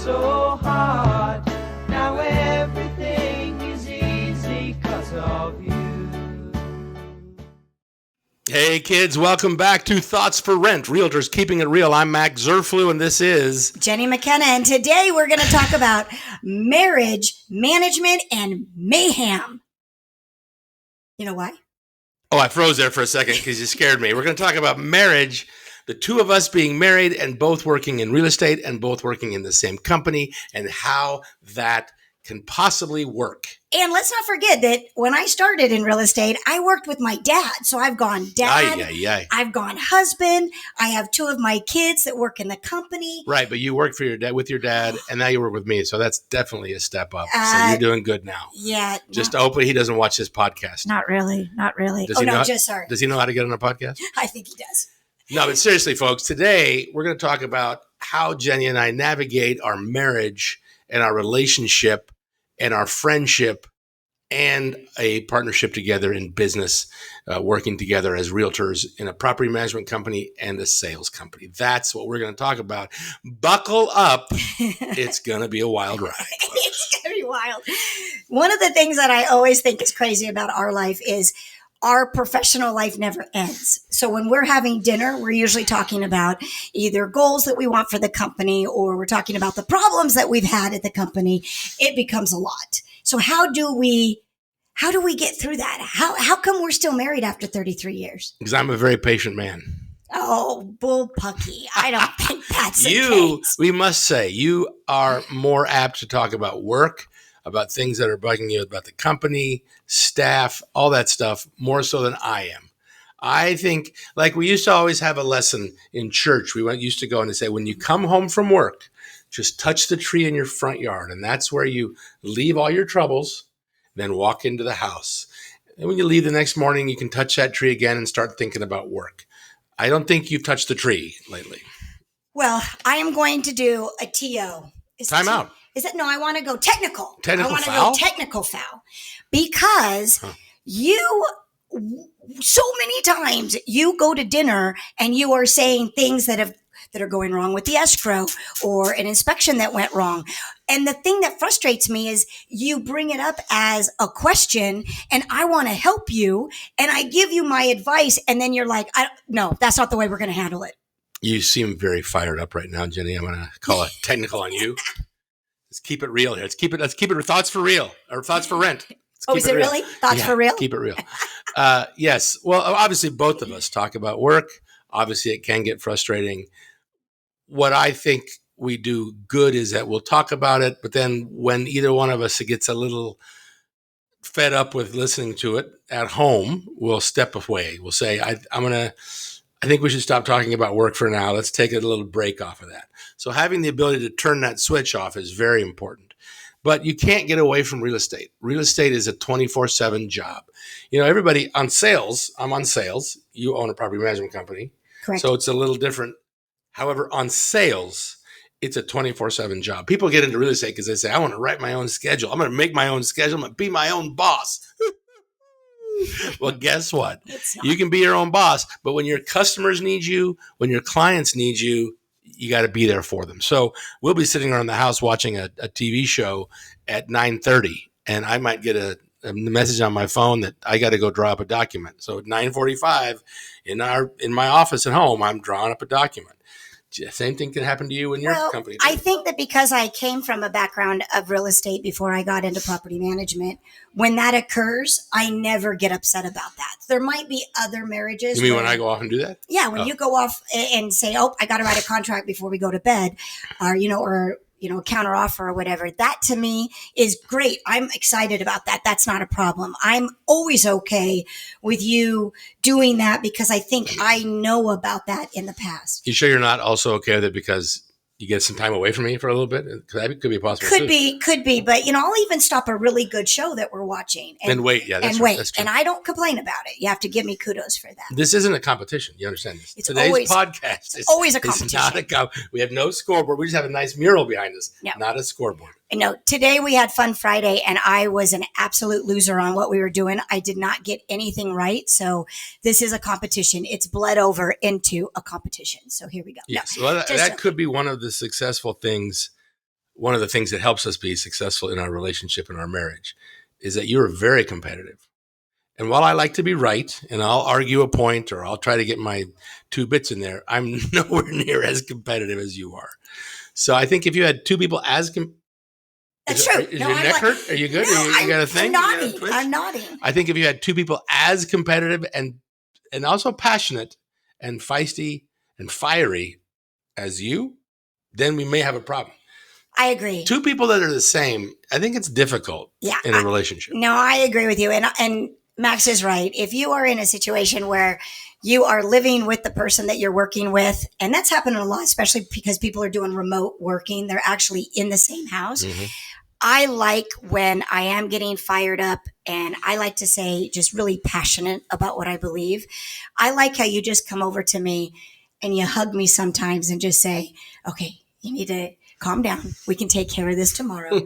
so hard. Now everything is easy 'cause of you. Hey kids, welcome back to Thoughts for Rent, Realtors Keeping It Real. I'm Max Zerflu and this is Jenni McKenna, and today we're going to talk about marriage, management, and mayhem. You know why? Oh, I froze there for a second because you scared me. We're going to talk about marriage, the two of us being married and both working in real estate and both working in the same company and how that can possibly work. And let's not forget that when I started in real estate, I worked with my dad. So I've gone dad, I've gone husband, I have two of my kids that work in the company. Right, but you work for your dad with your dad, and now you work with me. So that's definitely a step up. So you're doing good now. Yeah. Just hopefully he doesn't watch this podcast. Not really. Sorry. Does he know how to get on a podcast? I think he does. No, but seriously, folks, today we're going to talk about how Jenni and I navigate our marriage and our relationship and our friendship and a partnership together in business, working together as realtors in a property management company and a sales company. That's what we're going to talk about. Buckle up. It's going to be a wild ride. It's going to be wild. One of the things that I always think is crazy about our life is our professional life never ends. So when we're having dinner, we're usually talking about either goals that we want for the company, or we're talking about the problems that we've had at the company. It becomes a lot. So how do we get through that? How come we're still married after 33 years? Because I'm a very patient man. Oh, bullpucky. I don't think that's the case. We must say, you are more apt to talk about work, about things that are bugging you, about the company, staff, all that stuff, more so than I am. I think, like we used to always have a lesson in church. We used to go and say, when you come home from work, just touch the tree in your front yard. And that's where you leave all your troubles, then walk into the house. And when you leave the next morning, you can touch that tree again and start thinking about work. I don't think you've touched the tree lately. Well, I am going to do a TO. Time out. No, I want to go technical. Technical I want to foul? go technical foul. Because so many times you go to dinner and you are saying things that are going wrong with the escrow or an inspection that went wrong. And the thing that frustrates me is you bring it up as a question and I want to help you and I give you my advice and then you're like, no, that's not the way we're going to handle it. You seem very fired up right now, Jenni. I'm going to call it technical on you. Let's keep it real here. Let's keep it Thoughts for Real or Thoughts for Rent. Is it really? Thoughts for real? Keep it real. Yes. Well, obviously both of us talk about work. Obviously it can get frustrating. What I think we do good is that we'll talk about it, but then when either one of us gets a little fed up with listening to it at home, we'll step away. We'll say, I think we should stop talking about work for now. Let's take a little break off of that. So having the ability to turn that switch off is very important. But you can't get away from real estate. Real estate is a 24/7 job. You know, everybody on sales, I'm on sales. You own a property management company. Correct. So it's a little different. However, on sales, it's a 24/7 job. People get into real estate because they say, I want to write my own schedule. I'm going to make my own schedule. I'm going to be my own boss. Well, guess what? You can be your own boss, but when your customers need you, when your clients need you, you got to be there for them. So we'll be sitting around the house watching a TV show at 9:30, and I might get a message on my phone that I got to go draw up a document. So at 9:45 in my office at home, I'm drawing up a document. Same thing can happen to you in your company. I think that because I came from a background of real estate before I got into property management, when that occurs, I never get upset about that. There might be other marriages. You mean when I go off and do that? Yeah, when you go off and say, oh, I got to write a contract before we go to bed, or a counter offer or whatever. That to me is great. I'm excited about that. That's not a problem. I'm always okay with you doing that because I think I know about that in the past. You sure you're not also okay with it because you get some time away from me for a little bit? That could be possible. Could be. But, I'll even stop a really good show that we're watching. And wait. Yeah, that's right. That's true. And I don't complain about it. You have to give me kudos for that. This isn't a competition. You understand this? Today's podcast is always a competition. We have no scoreboard. We just have a nice mural behind us, no. Not a scoreboard. No, today we had Fun Friday and I was an absolute loser on what we were doing. I did not get anything right. So this is a competition. It's bled over into a competition. So here we go. Yes. Well, that could be one of the successful things one of the things that helps us be successful in our relationship and our marriage is that you're very competitive. And while I like to be right and I'll argue a point or I'll try to get my 2 bits in there, I'm nowhere near as competitive as you are. So I think if you had 2 people as That's true. Is your neck hurt? Are you good? No, you got a thing? I'm nodding. I think if you had 2 people as competitive and also passionate and feisty and fiery as you, then we may have a problem. I agree. 2 people that are the same, I think it's difficult in a relationship. No, I agree with you. And Max is right. If you are in a situation where you are living with the person that you're working with, and that's happening a lot, especially because people are doing remote working, they're actually in the same house. Mm-hmm. I like when I am getting fired up, and I like to say just really passionate about what I believe. I like how you just come over to me and you hug me sometimes and just say, okay, you need to calm down. We can take care of this tomorrow.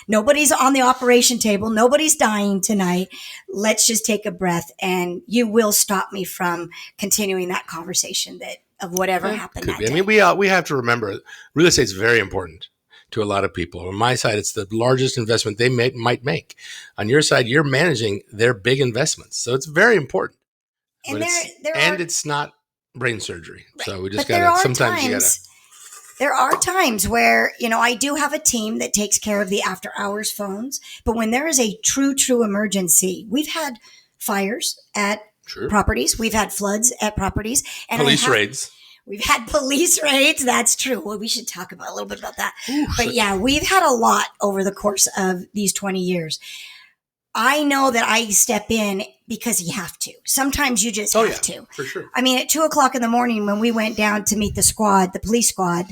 Nobody's on the operation table. Nobody's dying tonight. Let's just take a breath, and you will stop me from continuing that conversation of whatever happened that day. I mean, we have to remember real estate is very important to a lot of people. On my side, it's the largest investment they might make. On your side, you're managing their big investments. So it's very important. And it's not brain surgery. Right. So we just got to, sometimes you got to. There are times where, I do have a team that takes care of the after hours phones, but when there is a true emergency, we've had fires at properties. We've had floods at properties. And police raids. We've had police raids. That's true. Well, we should talk a little bit about that. But yeah, we've had a lot over the course of these 20 years. I know that I step in because you have to. Sometimes you just have to. For sure. I mean, at 2:00 in the morning when we went down to meet the police squad.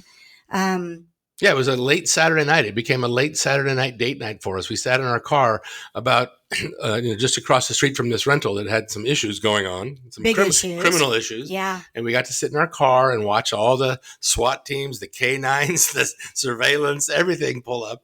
It was a late Saturday night. It became a late Saturday night date night for us. We sat in our car about just across the street from this rental that had some issues going on, some criminal issues. Yeah. And we got to sit in our car and watch all the SWAT teams, the K9s, the surveillance, everything pull up.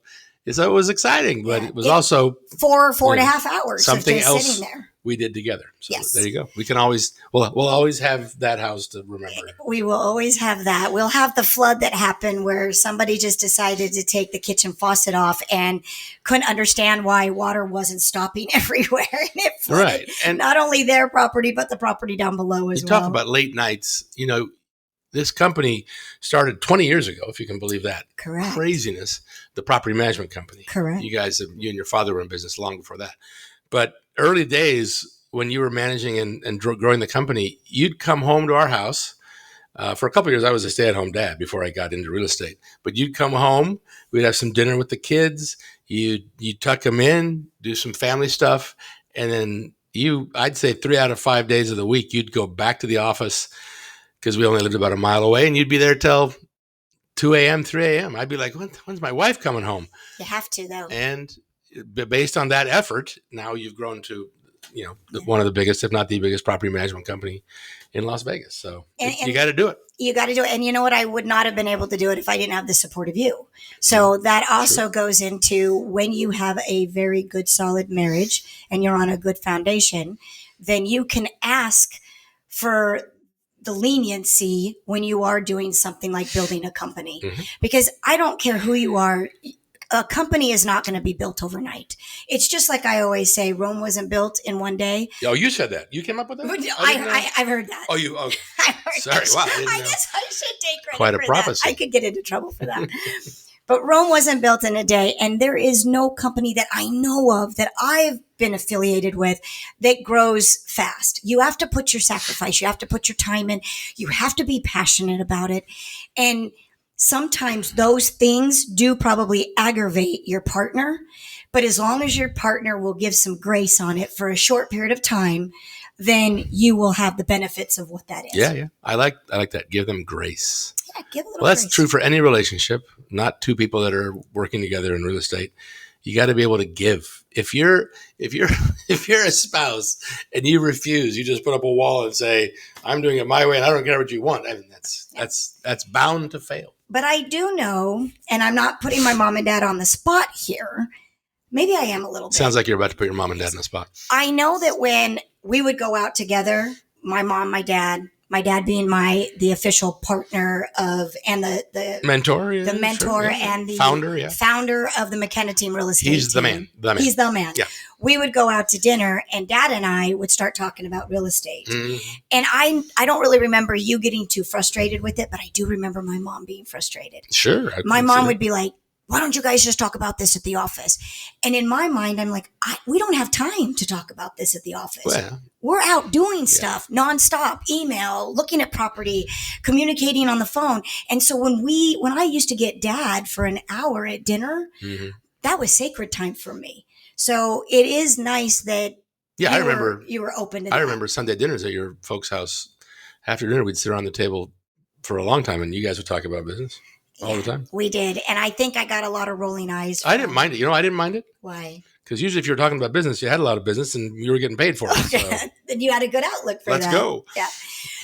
So it was exciting, but it was also four and a half hours something of just else sitting there. We did together. So yes. There you go. We can always, we'll always have that house to remember. We will always have that. We'll have the flood that happened where somebody just decided to take the kitchen faucet off and couldn't understand why water wasn't stopping everywhere. And it flooded right. And not only their property, but the property down below as well. You talk about late nights, this company started 20 years ago, if you can believe that. Correct. Craziness. The property management company. Correct. You and your father were in business long before that. But early days when you were managing and growing the company, you'd come home to our house. For a couple of years, I was a stay-at-home dad before I got into real estate. But you'd come home. We'd have some dinner with the kids. You'd tuck them in, do some family stuff. And then I'd say 3 out of 5 days of the week, you'd go back to the office because we only lived about a mile away. And you'd be there till 2 a.m., 3 a.m. I'd be like, when's my wife coming home? You have to, though. And based on that effort, now you've grown to, one of the biggest, if not the biggest property management company in Las Vegas. So you got to do it. You got to do it. And you know what? I would not have been able to do it if I didn't have the support of you. So that also goes into when you have a very good, solid marriage and you're on a good foundation, then you can ask for the leniency when you are doing something like building a company. Mm-hmm. Because I don't care who you are. A company is not going to be built overnight. It's just like I always say, Rome wasn't built in one day. Oh, you said that. You came up with that? I've heard that. Oh, you? Okay. Sorry. Wow. I guess I should take credit Quite a for prophecy. That. I could get into trouble for that. But Rome wasn't built in a day. And there is no company that I know of that I've been affiliated with that grows fast. You have to put your sacrifice. You have to put your time in. You have to be passionate about it. And sometimes those things do probably aggravate your partner, but as long as your partner will give some grace on it for a short period of time, then you will have the benefits of what that is. Yeah. I like that. Give them grace. Yeah, give a little grace. That's grace. true for any relationship, not 2 people that are working together in real estate. You got to be able to give. If you're a spouse and you refuse, you just put up a wall and say, "I'm doing it my way, and I don't care what you want." I mean, that's bound to fail. But I do know, and I'm not putting my mom and dad on the spot here. Maybe I am a little bit. Sounds like you're about to put your mom and dad on the spot. I know that when we would go out together, my mom, my dad, My dad being the official partner of, and the mentor, the mentor and the founder of the McKenna Team Real Estate He's the team. man. He's the man. Yeah. We would go out to dinner, and Dad and I would start talking about real estate. Mm-hmm. And I don't really remember you getting too frustrated with it, but I do remember my mom being frustrated. Sure. My mom would be like, why don't you guys just talk about this at the office? And in my mind, I'm like, we don't have time to talk about this at the office. Well, we're out doing stuff nonstop, email, looking at property, communicating on the phone. And so when I used to get Dad for an hour at dinner, mm-hmm. that was sacred time for me. So it is nice that I remember you were open to that. I remember Sunday dinners at your folks' house. After dinner, we'd sit around the table for a long time, and you guys would talk about business. All the time. We did. And I think I got a lot of rolling eyes. I didn't mind it. I didn't mind it. Why? Because usually if you were talking about business, you had a lot of business and you were getting paid for it. Okay. So. Then you had a good outlook for that. Let's go. Yeah.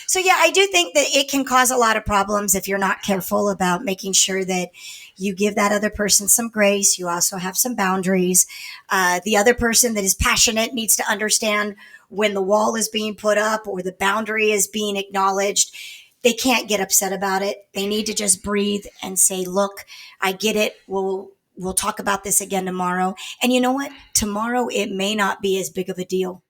So I do think that it can cause a lot of problems if you're not careful about making sure that you give that other person some grace. You also have some boundaries. The other person that is passionate needs to understand when the wall is being put up or the boundary is being acknowledged. They can't get upset about it. They need to just breathe and say, look, I get it. We'll talk about this again tomorrow. And you know what? Tomorrow, it may not be as big of a deal.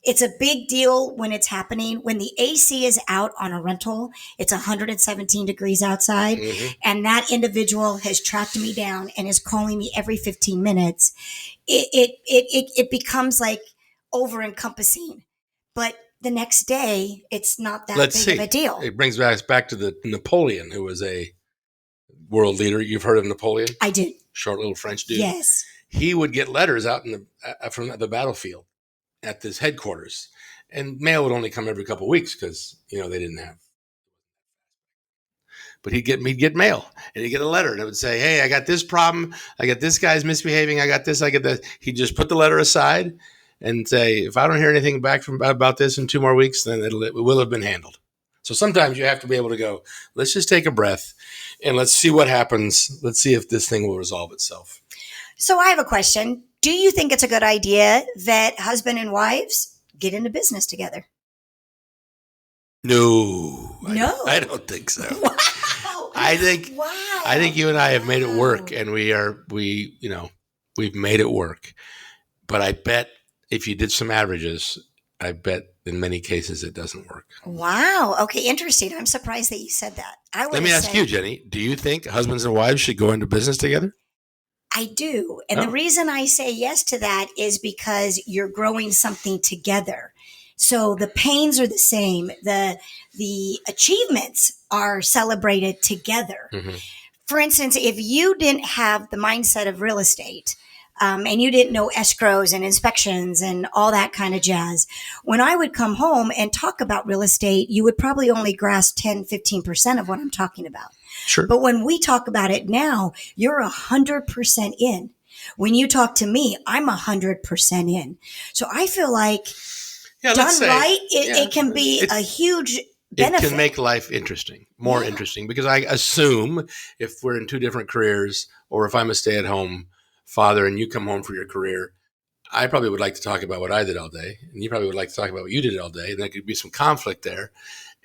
It's a big deal when it's happening. When the AC is out on a rental, it's 117 degrees outside. Mm-hmm. And that individual has tracked me down and is calling me every 15 minutes. It becomes like over encompassing. But the next day, it's not that big of a deal. It brings us back to the Napoleon, who was a world leader. You've heard of Napoleon? I did. Short little French dude. Yes. He would get letters out from the battlefield at this headquarters, and mail would only come every couple of weeks because they didn't have. But he'd get mail, and he'd get a letter, and it would say, "Hey, I got this problem. I got this guy's misbehaving. I got this. I get that." He'd just put the letter aside and say, if I don't hear anything back about this in 2 more weeks, then it will have been handled. So sometimes you have to be able to go, let's just take a breath and let's see what happens. Let's see if this thing will resolve itself. So I have a question. Do you think it's a good idea that husband and wives get into business together? No. No. I don't think so. Wow. I think you and I have made it work, and we've made it work. But I bet if you did some averages, I bet in many cases it doesn't work. Wow. Okay. Interesting. I'm surprised that you said that. Let me ask you, Jenni, do you think husbands and wives should go into business together? I do. And the reason I say yes to that is because you're growing something together. So the pains are the same. The achievements are celebrated together. Mm-hmm. For instance, if you didn't have the mindset of real estate, and you didn't know escrows and inspections and all that kind of jazz, when I would come home and talk about real estate, you would probably only grasp 10, 15% of what I'm talking about. Sure. But when we talk about it now, you're 100% in. When you talk to me, I'm 100% in. So I feel like done right, it can be a huge benefit. It can make life interesting, more interesting, because I assume if we're in 2 different careers, or if I'm a stay-at-home father and you come home for your career, I probably would like to talk about what I did all day, and you probably would like to talk about what you did all day, and there could be some conflict there.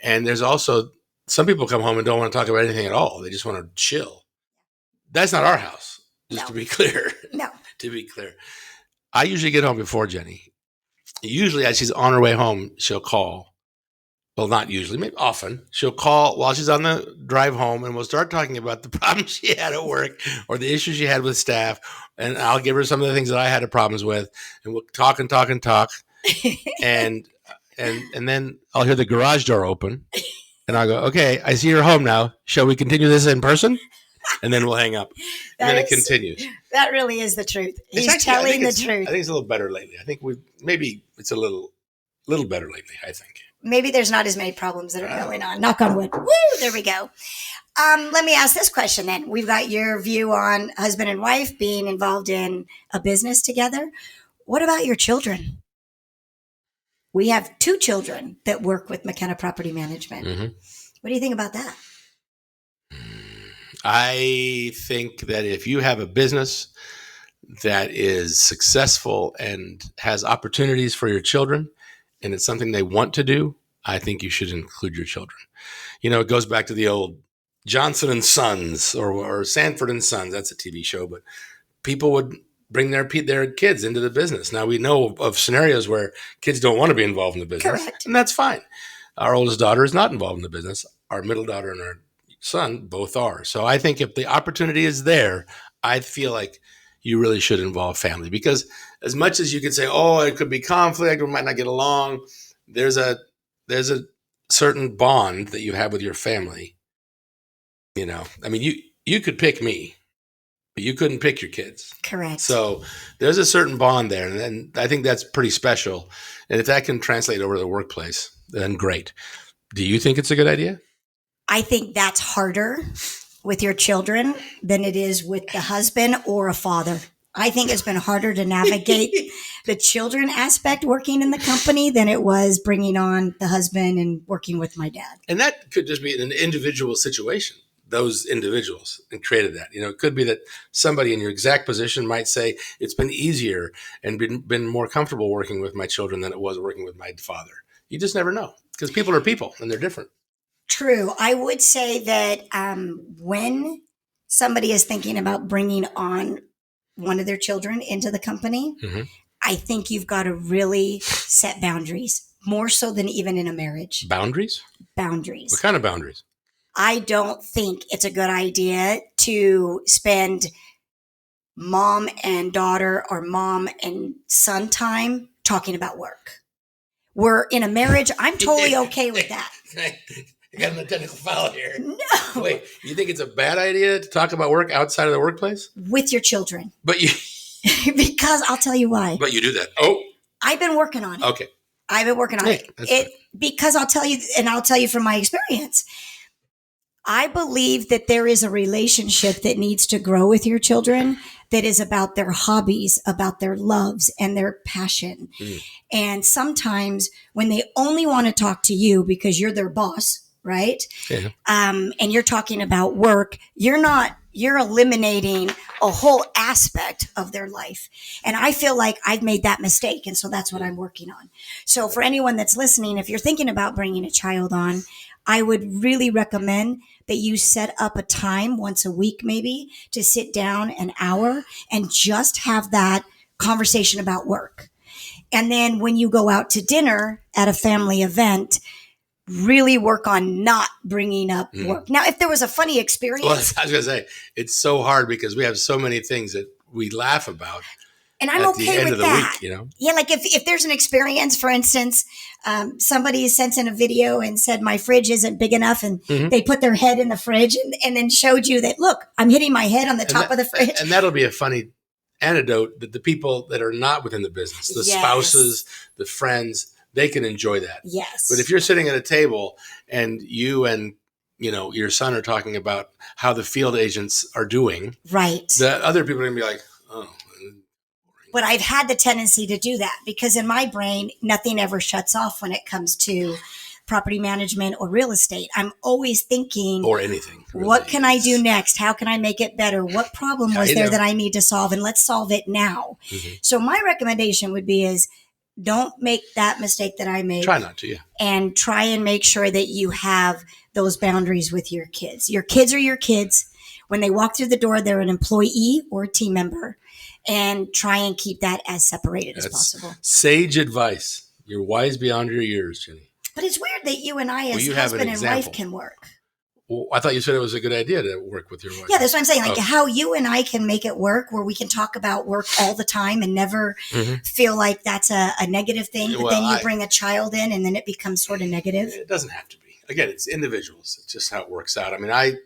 And there's also some people come home and don't want to talk about anything at all. They just want to chill. That's not our house, to be clear. No. To be clear. I usually get home before Jenni. Usually as she's on her way home, she'll call. Well, not usually, maybe often. She'll call while she's on the drive home, and we'll start talking about the problems she had at work or the issues she had with staff. And I'll give her some of the things that I had problems with, and we'll talk and talk and talk. and then I'll hear the garage door open, and I'll go, okay, I see you're home now. Shall we continue this in person? And then we'll hang up. And then it continues. That really is the truth. He's telling the truth. I think it's a little better lately. I think maybe it's a little better lately, I think. Maybe there's not as many problems that are going on. Knock on wood. Woo! There we go. Let me ask this question then. We've got your view on husband and wife being involved in a business together. What about your children? We have 2 children that work with McKenna Property Management. Mm-hmm. What do you think about that? I think that if you have a business that is successful and has opportunities for your children, and it's something they want to do, I think you should include your children. It goes back to the old Johnson and Sons or Sanford and Sons. That's a TV show, but people would bring their kids into the business. Now we know of scenarios where kids don't want to be involved in the business. Correct. And that's fine. Our oldest daughter is not involved in the business. Our middle daughter and our son both are. So I think if the opportunity is there, I feel like you really should involve family, because as much as you could say, oh, it could be conflict, we might not get along, there's a certain bond that you have with your family. I mean, you could pick me, but you couldn't pick your kids. Correct. So there's a certain bond there. And I think that's pretty special. And if that can translate over to the workplace, then great. Do you think it's a good idea? I think that's harder with your children than it is with the husband or a father. I think it's been harder to navigate the children aspect working in the company than it was bringing on the husband and working with my dad. And that could just be an individual situation, those individuals, and created that. It could be that somebody in your exact position might say, it's been easier and been more comfortable working with my children than it was working with my father. You just never know, because people are people and they're different. True. I would say that when somebody is thinking about bringing on one of their children into the company, Mm-hmm. I think you've got to really set boundaries, more so than even in a marriage. Boundaries? Boundaries. What kind of boundaries? I don't think it's a good idea to spend mom and daughter or mom and son time talking about work. We're in a marriage. I'm totally okay with that. I got a technical foul here. No. Wait, you think it's a bad idea to talk about work outside of the workplace? With your children. But you Because I'll tell you why. But you do that. Oh. I've been working on it. Okay. I've been working on it. Because I'll tell you from my experience. I believe that there is a relationship that needs to grow with your children that is about their hobbies, about their loves and their passion. Mm. And sometimes when they only want to talk to you because you're their boss, right? Yeah. And you're talking about work, you're eliminating a whole aspect of their life. And I feel like I've made that mistake. And so that's what I'm working on. So for anyone that's listening, if you're thinking about bringing a child on, I would really recommend that you set up a time once a week, maybe, to sit down an hour and just have that conversation about work. And then when you go out to dinner at a family event, really work on not bringing up work. Now, if there was a funny experience. Well, I was going to say, it's so hard because we have so many things that we laugh about. And I'm okay with that. Week, Yeah, like if there's an experience, for instance, somebody sent in a video and said my fridge isn't big enough, and they put their head in the fridge and then showed you that, look, I'm hitting my head on the top of the fridge. And that'll be a funny anecdote that the people that are not within the business, the spouses, the friends, they can enjoy that. Yes. But if you're sitting at a table and you and your son are talking about how the field agents are doing, right? The other people are going to be like, oh. But I've had the tendency to do that because in my brain, nothing ever shuts off when it comes to property management or real estate. I'm always thinking, or anything. Really. What can I do next? How can I make it better? What problem was there that I need to solve? And let's solve it now. Mm-hmm. So my recommendation would be don't make that mistake that I made. Try not to, yeah. And try and make sure that you have those boundaries with your kids. Your kids are your kids. When they walk through the door, they're an employee or a team member. And try and keep that as separated as possible. Sage advice. You're wise beyond your years, Jenni. But it's weird that you and I, as husband and wife, can work. Well, I thought you said it was a good idea to work with your wife. Yeah, that's what I'm saying. Like how you and I can make it work, where we can talk about work all the time and never feel like that's a negative thing. But then you bring a child in, and then it becomes sort of negative. It doesn't have to be. Again, it's individuals. It's just how it works out. I mean,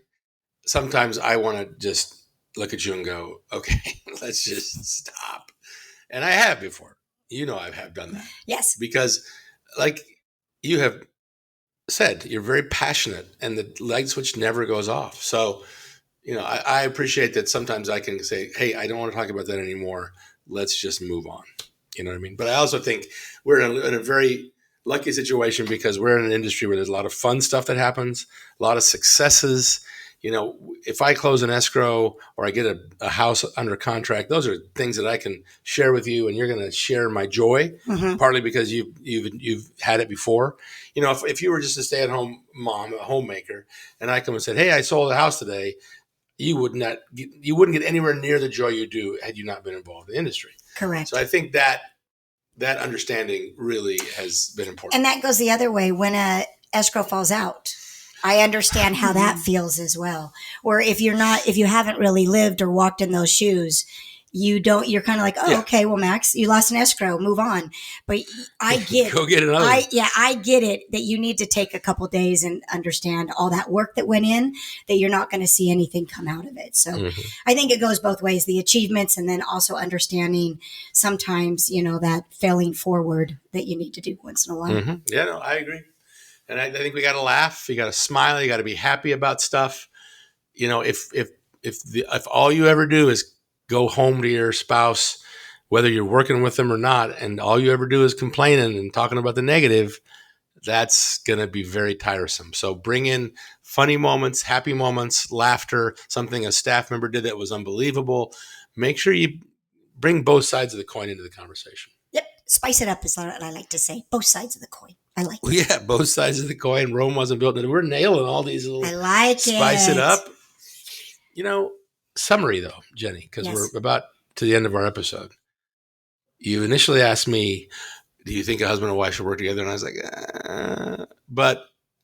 sometimes I want to just look at you and go, okay, let's just stop. And I have before. I have done that. Yes. Because like you have said, you're very passionate and the light switch never goes off. So, I appreciate that sometimes I can say, hey, I don't want to talk about that anymore. Let's just move on. You know what I mean? But I also think we're in a very lucky situation because we're in an industry where there's a lot of fun stuff that happens, a lot of successes. if I close an escrow or I get a house under contract, those are things that I can share with you, and you're going to share my joy, partly because you've had it before. If you were just a stay-at-home mom, a homemaker, and I come and said, "Hey, I sold a house today," you wouldn't get anywhere near the joy you do had you not been involved in the industry. Correct. So I think that understanding really has been important. And that goes the other way when a escrow falls out. I understand how that feels as well. Or if you haven't really lived or walked in those shoes, you're kind of like, okay, well, Max, you lost an escrow, move on. But I get Go get another one. I get it that you need to take a couple days and understand all that work that went in, that you're not going to see anything come out of it. So I think it goes both ways, the achievements and then also understanding sometimes, that failing forward that you need to do once in a while. Mm-hmm. Yeah, no, I agree. And I think we got to laugh. You got to smile. You got to be happy about stuff. If all you ever do is go home to your spouse, whether you're working with them or not, and all you ever do is complaining and talking about the negative, that's going to be very tiresome. So bring in funny moments, happy moments, laughter, something a staff member did that was unbelievable. Make sure you bring both sides of the coin into the conversation. Yep. Spice it up is what I like to say. Both sides of the coin. I like it. Yeah, both sides of the coin. Rome wasn't built. We're nailing all these little. I like spice it up. Summary though, Jenni, because we're about to the end of our episode. You initially asked me, "Do you think a husband and wife should work together?" And I was like,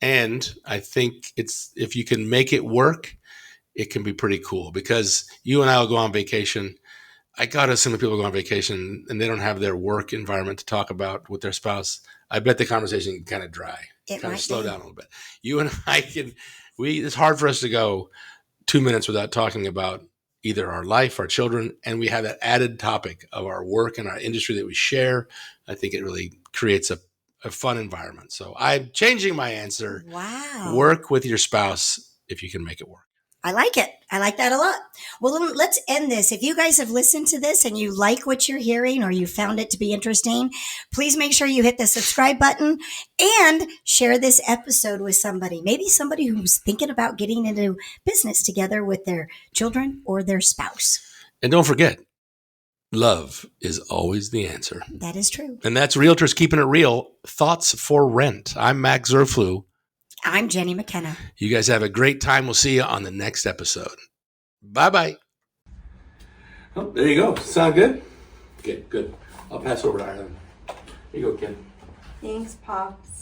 and I think if you can make it work, it can be pretty cool because you and I will go on vacation. I got to assume that people go on vacation and they don't have their work environment to talk about with their spouse. I bet the conversation can kind of dry, kind of slow down a little bit. You and I it's hard for us to go 2 minutes without talking about either our life, our children, and we have that added topic of our work and our industry that we share. I think it really creates a fun environment. So I'm changing my answer. Wow. Work with your spouse if you can make it work. I like it. I like that a lot. Well, then let's end this. If you guys have listened to this and you like what you're hearing or you found it to be interesting, please make sure you hit the subscribe button and share this episode with somebody. Maybe somebody who's thinking about getting into business together with their children or their spouse. And don't forget, love is always the answer. That is true. And that's Realtors Keeping It Real. Thoughts for Rent. I'm Max Zerflu. I'm Jenni McKenna. You guys have a great time. We'll see you on the next episode. Bye-bye. Oh, there you go. Sound good? Okay, good. I'll pass over to Ireland. Here you go, Ken. Thanks, Pops.